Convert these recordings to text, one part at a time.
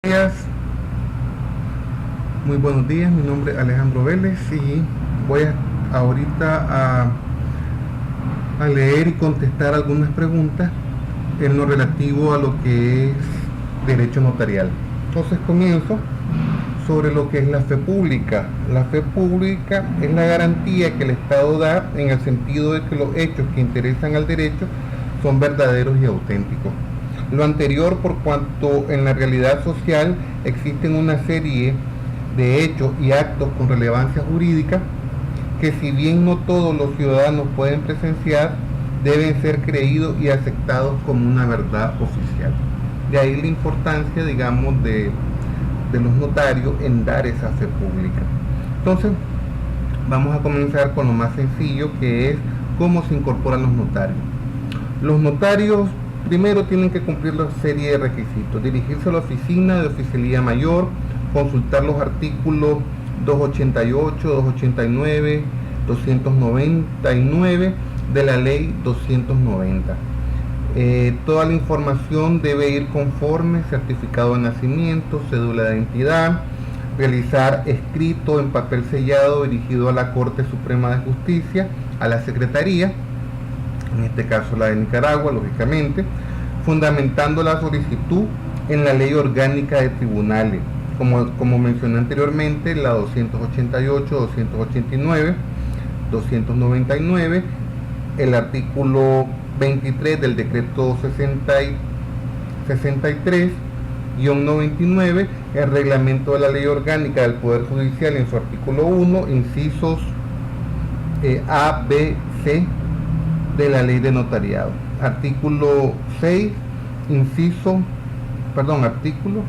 días, muy buenos días, mi nombre es Alejandro Vélez y voy ahorita a leer y contestar algunas preguntas en lo relativo a lo que es derecho notarial. Entonces comienzo sobre lo que es la fe pública. La fe pública es la garantía que el Estado da en el sentido de que los hechos que interesan al derecho son verdaderos y auténticos. Lo anterior por cuanto en la realidad social existen una serie de hechos y actos con relevancia jurídica que, si bien no todos los ciudadanos pueden presenciar, deben ser creídos y aceptados como una verdad oficial. De ahí la importancia, digamos, de los notarios en dar esa fe pública. Entonces, vamos a comenzar con lo más sencillo, que es cómo se incorporan los notarios. Los notarios primero tienen que cumplir la serie de requisitos: dirigirse a la oficina de oficialía mayor, consultar los artículos 288, 289, 299 de la ley 290. Toda la información debe ir conforme: certificado de nacimiento, cédula de identidad, realizar escrito en papel sellado dirigido a la Corte Suprema de Justicia, a la Secretaría, en este caso la de Nicaragua, lógicamente, fundamentando la solicitud en la Ley Orgánica de Tribunales, como mencioné anteriormente, la 288, 289, 299, el artículo 23 del decreto 63-99, el reglamento de la Ley Orgánica del Poder Judicial en su artículo 1, incisos A, B, C de la Ley de Notariado, artículo 6, artículo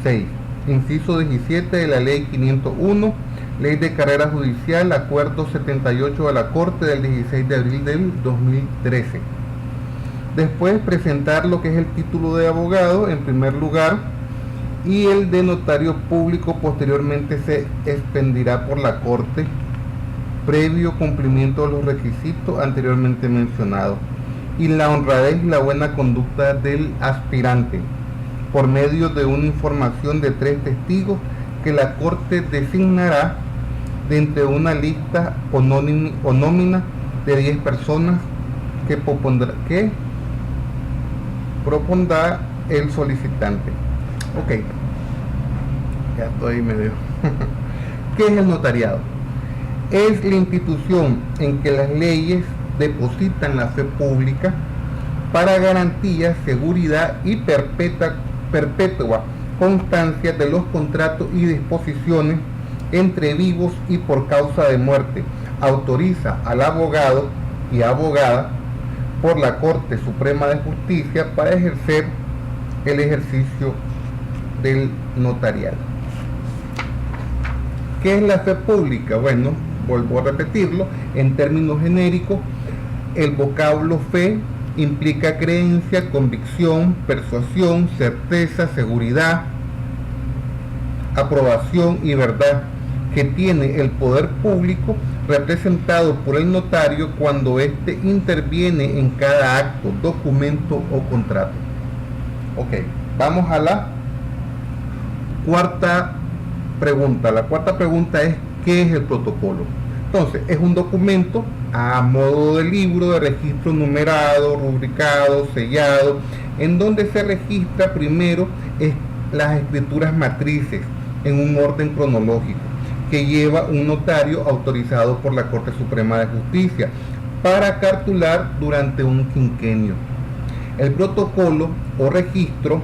6, inciso 17 de la Ley 501, Ley de Carrera Judicial, acuerdo 78 de la Corte del 16 de abril del 2013. Después, presentar lo que es el título de abogado en primer lugar, y el de notario público posteriormente se expendirá por la Corte, previo cumplimiento de los requisitos anteriormente mencionados, y la honradez y la buena conducta del aspirante, por medio de una información de 3 testigos que la Corte designará de entre una lista o nómina de 10 personas que propondrá el solicitante. Ok, ya estoy medio. ¿Qué es el notariado? Es la institución en que las leyes depositan la fe pública para garantía, seguridad y perpetua constancia de los contratos y disposiciones entre vivos y por causa de muerte. Autoriza al abogado y abogada por la Corte Suprema de Justicia para ejercer el ejercicio del notariado. ¿Qué es la fe pública? Bueno, vuelvo a repetirlo, en términos genéricos, el vocablo fe implica creencia, convicción, persuasión, certeza, seguridad, aprobación y verdad, que tiene el poder público representado por el notario cuando éste interviene en cada acto, documento o contrato. Ok, vamos a la cuarta pregunta. La cuarta pregunta es: ¿qué es el protocolo? Entonces, es un documento a modo de libro de registro numerado, rubricado, sellado, en donde se registra primero las escrituras matrices en un orden cronológico que lleva un notario autorizado por la Corte Suprema de Justicia para cartular durante un quinquenio. El protocolo o registro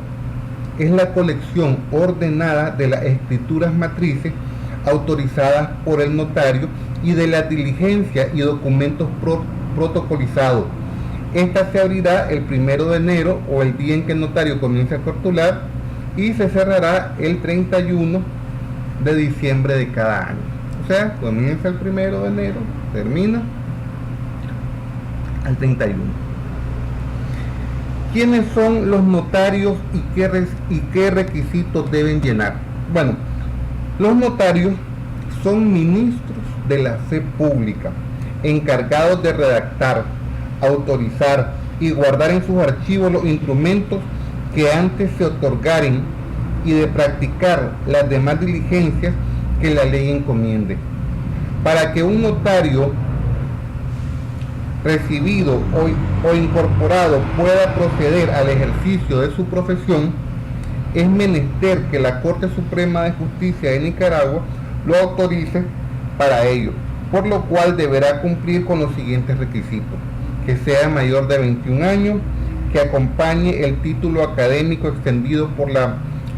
es la colección ordenada de las escrituras matrices autorizadas por el notario y de la diligencia y documentos protocolizados. Esta se abrirá el 1 de enero o el día en que el notario comience a cartular, y se cerrará el 31 de diciembre de cada año. O sea, comienza el 1 de enero, termina al 31. ¿Quiénes son los notarios y qué requisitos deben llenar? Bueno, los notarios son ministros de la fe pública, encargados de redactar, autorizar y guardar en sus archivos los instrumentos que antes se otorgaren y de practicar las demás diligencias que la ley encomiende. Para que un notario recibido o incorporado pueda proceder al ejercicio de su profesión, es menester que la Corte Suprema de Justicia de Nicaragua lo autorice para ello, por lo cual deberá cumplir con los siguientes requisitos: que sea mayor de 21 años, que acompañe el título académico extendido por la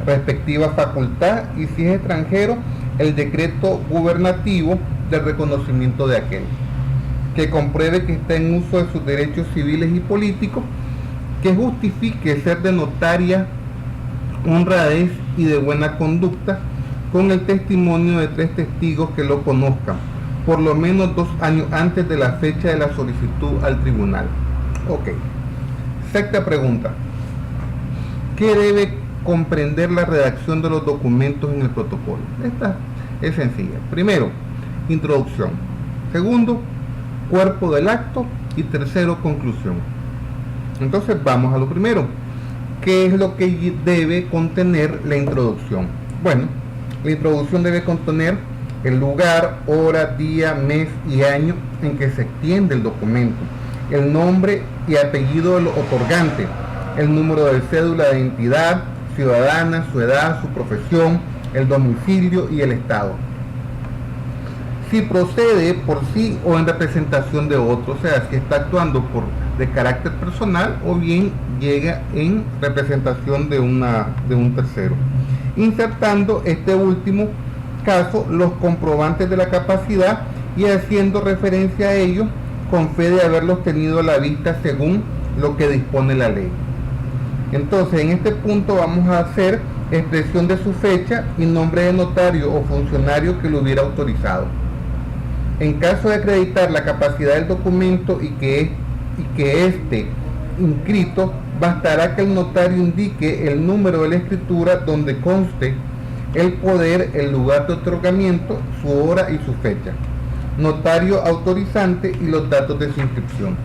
respectiva facultad y, si es extranjero, el decreto gubernativo de reconocimiento de aquel, que compruebe que está en uso de sus derechos civiles y políticos, que justifique ser de notaria honradez y de buena conducta, con el testimonio de 3 testigos que lo conozcan, por lo menos 2 años antes de la fecha de la solicitud al tribunal. Ok. Sexta pregunta. ¿Qué debe comprender la redacción de los documentos en el protocolo? Esta es sencilla. Primero, introducción. Segundo, cuerpo del acto. Y tercero, conclusión. Entonces vamos a lo primero. ¿Qué es lo que debe contener la introducción? Bueno, la introducción debe contener el lugar, hora, día, mes y año en que se extiende el documento, el nombre y apellido del otorgante, el número de cédula de identidad ciudadana, su edad, su profesión, el domicilio y el estado. Si procede por sí o en representación de otro, o sea, si está actuando de carácter personal o bien llega en representación de un tercero, insertando este último caso los comprobantes de la capacidad y haciendo referencia a ellos con fe de haberlos tenido a la vista según lo que dispone la ley. Entonces, en este punto vamos a hacer expresión de su fecha y nombre de notario o funcionario que lo hubiera autorizado. En caso de acreditar la capacidad del documento y que esté inscrito, bastará que el notario indique el número de la escritura donde conste el poder, el lugar de otorgamiento, su hora y su fecha, notario autorizante y los datos de su inscripción.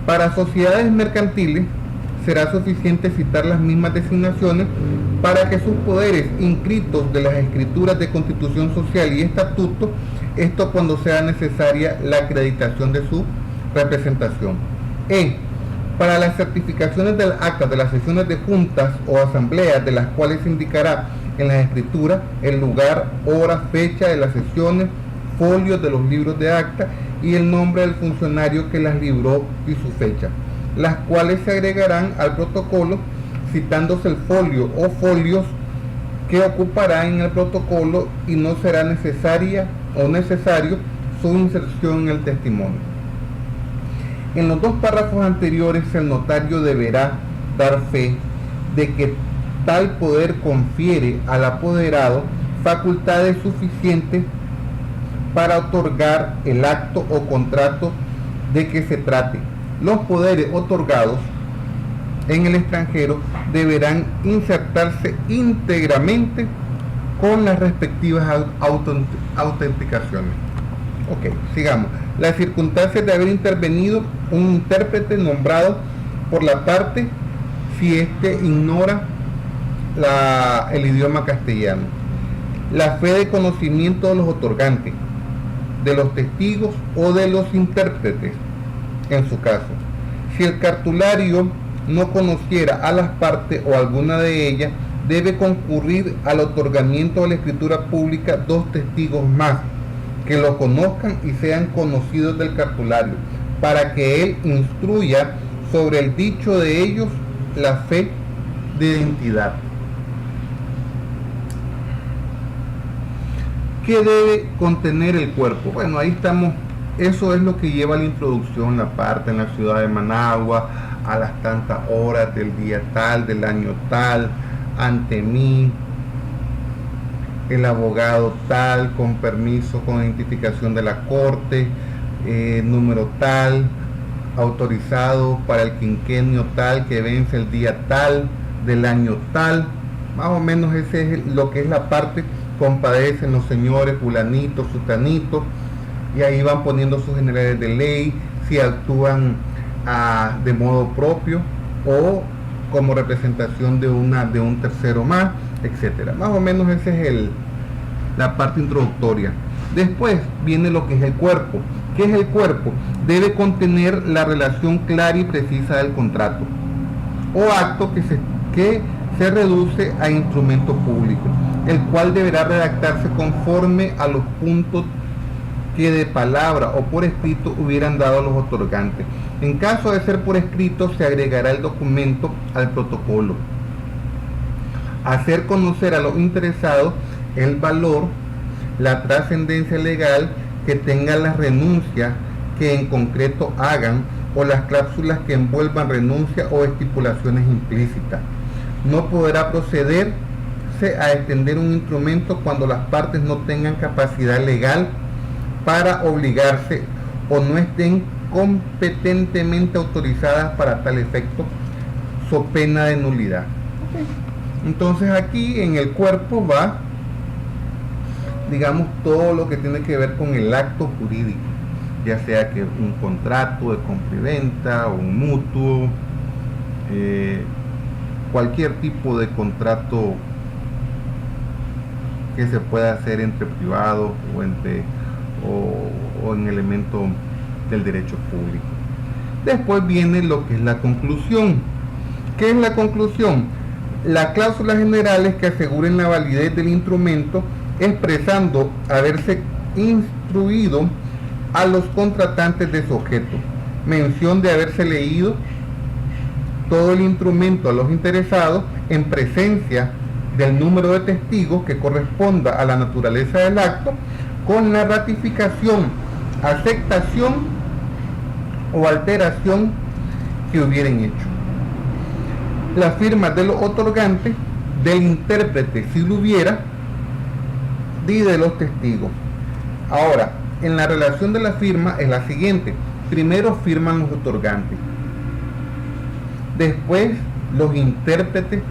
Para sociedades mercantiles será suficiente citar las mismas designaciones para que sus poderes inscritos de las escrituras de constitución social y estatuto, esto cuando sea necesaria la acreditación de su representación. Para las certificaciones del acta de las sesiones de juntas o asambleas, de las cuales se indicará en las escrituras el lugar, hora, fecha de las sesiones, folios de los libros de acta y el nombre del funcionario que las libró y su fecha, las cuales se agregarán al protocolo citándose el folio o folios que ocupará en el protocolo, y no será necesario su inserción en el testimonio. En los 2 párrafos anteriores, el notario deberá dar fe de que tal poder confiere al apoderado facultades suficientes para otorgar el acto o contrato de que se trate. Los poderes otorgados en el extranjero deberán insertarse íntegramente con las respectivas autenticaciones. Ok, sigamos. Las circunstancias de haber intervenido un intérprete nombrado por la parte si éste ignora el idioma castellano. La fe de conocimiento de los otorgantes, de los testigos o de los intérpretes, en su caso. Si el cartulario no conociera a las partes o alguna de ellas, debe concurrir al otorgamiento de la escritura pública 2 testigos más que lo conozcan y sean conocidos del cartulario, para que él instruya sobre el dicho de ellos la fe de identidad. ¿Qué debe contener el cuerpo? Bueno, ahí estamos. Eso es lo que lleva la introducción, la parte en la ciudad de Managua, a las tantas horas del día tal, del año tal, ante mí, el abogado tal, con permiso, con identificación de la corte, número tal, autorizado para el quinquenio tal, que vence el día tal, del año tal. Más o menos ese es lo que es la parte. Compadecen los señores fulanito, sutanito, y ahí van poniendo sus generales de ley, si actúan de modo propio o como representación de un tercero más, etcétera. Más o menos esa es la parte introductoria. Después viene lo que es el cuerpo. ¿Qué es el cuerpo? Debe contener la relación clara y precisa del contrato o acto que se reduce a instrumento público, el cual deberá redactarse conforme a los puntos que de palabra o por escrito hubieran dado los otorgantes. En caso de ser por escrito, se agregará el documento al protocolo. Hacer conocer a los interesados el valor, la trascendencia legal que tengan las renuncias que en concreto hagan o las cláusulas que envuelvan renuncia o estipulaciones implícitas. No podrá procederse a extender un instrumento cuando las partes no tengan capacidad legal para obligarse o no estén competentemente autorizadas para tal efecto, so pena de nulidad. Entonces aquí en el cuerpo va, digamos, todo lo que tiene que ver con el acto jurídico, ya sea que un contrato de compra y venta o un mutuo, cualquier tipo de contrato que se pueda hacer entre privados o en elemento del derecho público. Después viene lo que es la conclusión. ¿Qué es la conclusión? Las cláusulas generales que aseguren la validez del instrumento, expresando haberse instruido a los contratantes de su objeto, mención de haberse leído todo el instrumento a los interesados en presencia del número de testigos que corresponda a la naturaleza del acto, con la ratificación, aceptación o alteración que hubieran hecho. Las firmas de los otorgantes, del intérprete si lo hubiera, y de los testigos. Ahora, en la relación de la firma es la siguiente: primero firman los otorgantes, después los intérpretes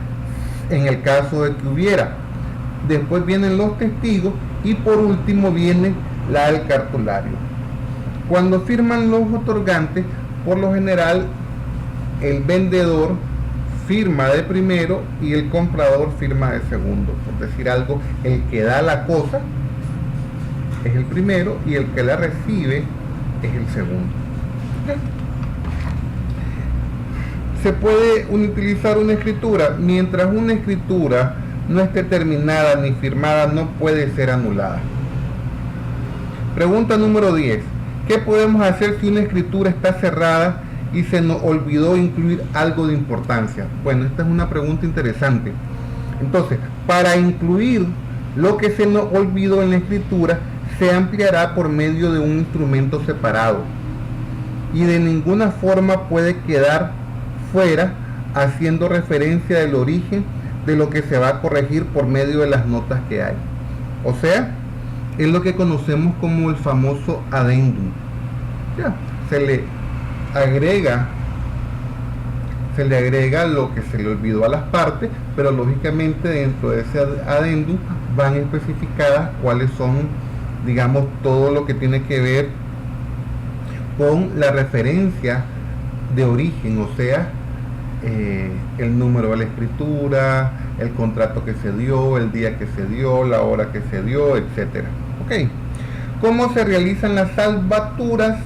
en el caso de que hubiera, después vienen los testigos y por último viene la del cartulario. Cuando firman los otorgantes, por lo general el vendedor firma de primero y el comprador firma de segundo. Por decir algo, el que da la cosa es el primero y el que la recibe es el segundo. Se puede utilizar una escritura. Mientras una escritura no esté terminada ni firmada, no puede ser anulada. Pregunta número 10. ¿Qué podemos hacer si una escritura está cerrada y se nos olvidó incluir algo de importancia? Bueno, esta es una pregunta interesante. Entonces, para incluir lo que se nos olvidó en la escritura, se ampliará por medio de un instrumento separado y de ninguna forma puede quedar fuera, haciendo referencia del origen de lo que se va a corregir por medio de las notas que hay. O sea, es lo que conocemos como el famoso adendum. Ya, se le agrega lo que se le olvidó a las partes, pero lógicamente dentro de ese adendum van especificadas cuáles son, digamos, todo lo que tiene que ver con la referencia de origen, o sea, el número de la escritura, el contrato que se dio, el día que se dio, la hora que se dio, etcétera. Ok. ¿Cómo se realizan las salvaturas,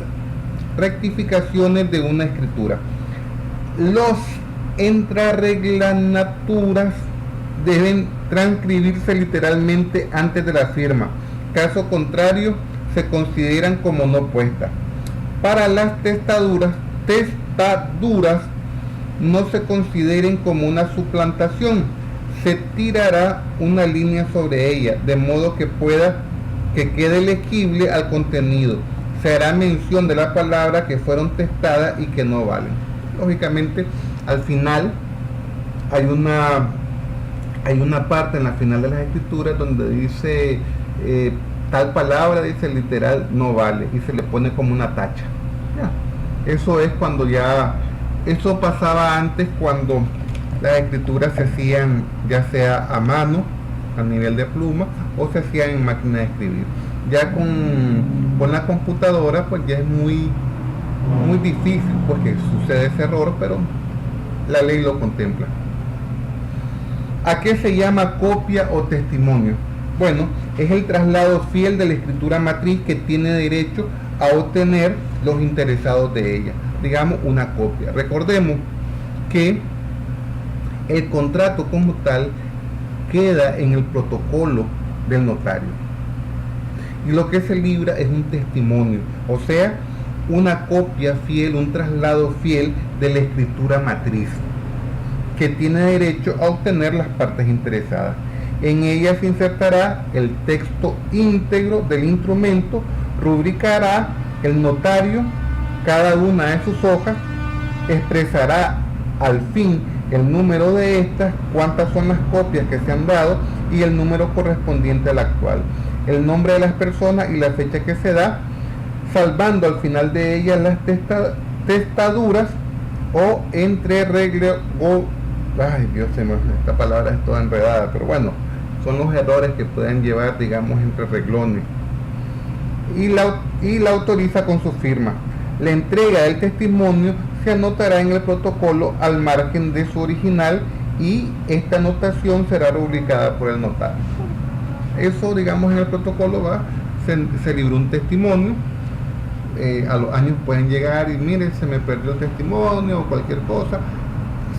rectificaciones de una escritura? Los entrarreglanaturas deben transcribirse literalmente antes de la firma. Caso contrario, se consideran como no puestas. Para las testaduras no se consideren como una suplantación. Se tirará una línea sobre ella, de modo que quede legible al contenido. Se hará mención de la palabra que fueron testadas y que no valen. Lógicamente, al final hay una parte en la final de las escrituras donde dice tal palabra, dice literal, no vale, y se le pone como una tacha. Ya. Eso es cuando eso pasaba antes, cuando las escrituras se hacían ya sea a mano, a nivel de pluma, o se hacían en máquina de escribir. Ya con la computadora pues ya es muy difícil porque sucede ese error, pero la ley lo contempla. ¿A qué se llama copia o testimonio? Bueno, es el traslado fiel de la escritura matriz que tiene derecho a obtener los interesados de ella. Digamos, una copia. Recordemos que el contrato como tal queda en el protocolo del notario. Y lo que se libra es un testimonio, o sea, una copia fiel, un traslado fiel de la escritura matriz, que tiene derecho a obtener las partes interesadas. En ella se insertará el texto íntegro del instrumento, rubricará el notario cada una de sus hojas, expresará al fin el número de estas, cuántas son las copias que se han dado y el número correspondiente al actual, el nombre de las personas y la fecha que se da, salvando al final de ellas las testaduras o entre reglas o... Ay, Dios mío, esta palabra es toda enredada, pero bueno, son los errores que pueden llevar, digamos, entre reglones. Y la autoriza con su firma. La entrega del testimonio se anotará en el protocolo al margen de su original y esta anotación será rubricada por el notario. Eso, digamos, en el protocolo se libró un testimonio. A los años pueden llegar y miren, se me perdió el testimonio o cualquier cosa,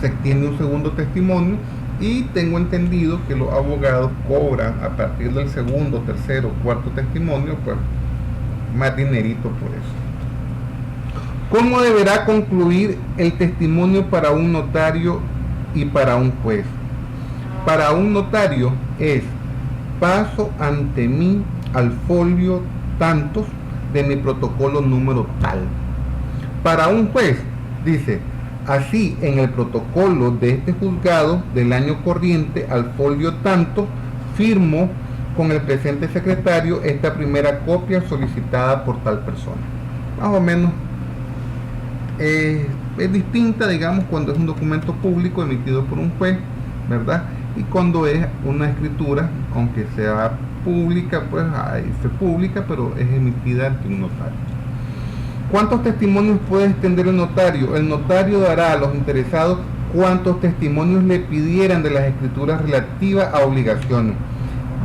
se extiende un segundo testimonio y tengo entendido que los abogados cobran a partir del segundo, tercero, cuarto testimonio, pues más dinerito por eso. ¿Cómo deberá concluir el testimonio para un notario y para un juez? Para un notario es: paso ante mí al folio tantos de mi protocolo número tal. Para un juez dice: así en el protocolo de este juzgado del año corriente al folio tanto, firmo con el presente secretario esta primera copia solicitada por tal persona. Más o menos es distinta, digamos, cuando es un documento público emitido por un juez, ¿verdad? Y cuando es una escritura, aunque sea pública, pues ahí se publica, pero es emitida ante un notario. ¿Cuántos testimonios puede extender el notario? El notario dará a los interesados cuantos testimonios le pidieran de las escrituras relativas a obligaciones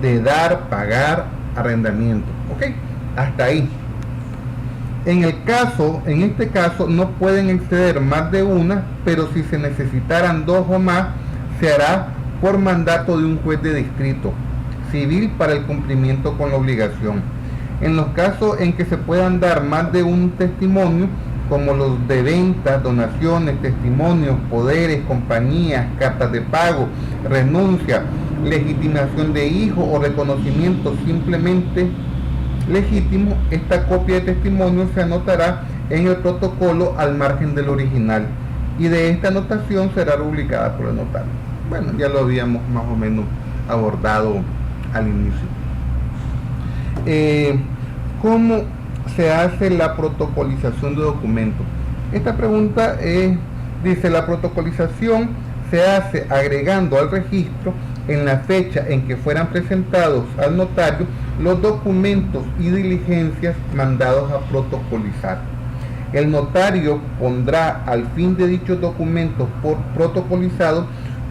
de dar, pagar, arrendamiento. ¿Ok? Hasta ahí. En este caso no pueden exceder más de una, pero si se necesitaran dos o más, se hará por mandato de un juez de distrito civil para el cumplimiento con la obligación. En los casos en que se puedan dar más de un testimonio, como los de ventas, donaciones, testimonios, poderes, compañías, cartas de pago, renuncia, legitimación de hijo o reconocimiento simplemente legítimo, esta copia de testimonio se anotará en el protocolo al margen del original y de esta anotación será rubricada por el notario. Bueno, ya lo habíamos más o menos abordado al inicio. ¿Cómo se hace la protocolización de documentos? Esta pregunta dice: la protocolización se hace agregando al registro en la fecha en que fueran presentados al notario los documentos y diligencias mandados a protocolizar. El notario pondrá al fin de dichos documentos por protocolizados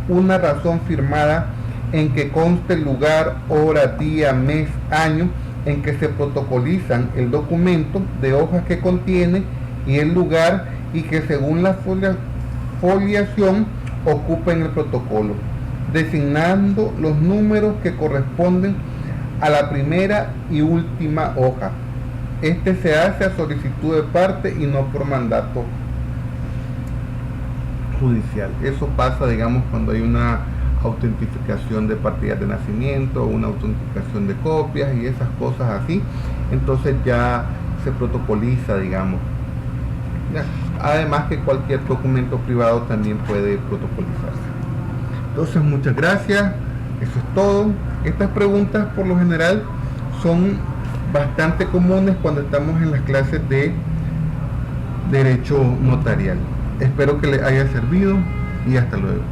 una razón firmada en que conste el lugar, hora, día, mes, año en que se protocolizan el documento de hojas que contiene y el lugar y que según la foliación ocupa en el protocolo, designando los números que corresponden a la primera y última hoja. Este se hace a solicitud de parte y no por mandato judicial. Eso pasa, digamos, cuando hay una autentificación de partidas de nacimiento, una autentificación de copias y esas cosas así, entonces ya se protocoliza, digamos. Ya. Además que cualquier documento privado también puede protocolizarse. Entonces, muchas gracias, eso es todo. Estas preguntas por lo general son bastante comunes cuando estamos en las clases de derecho notarial. Espero que les haya servido y hasta luego.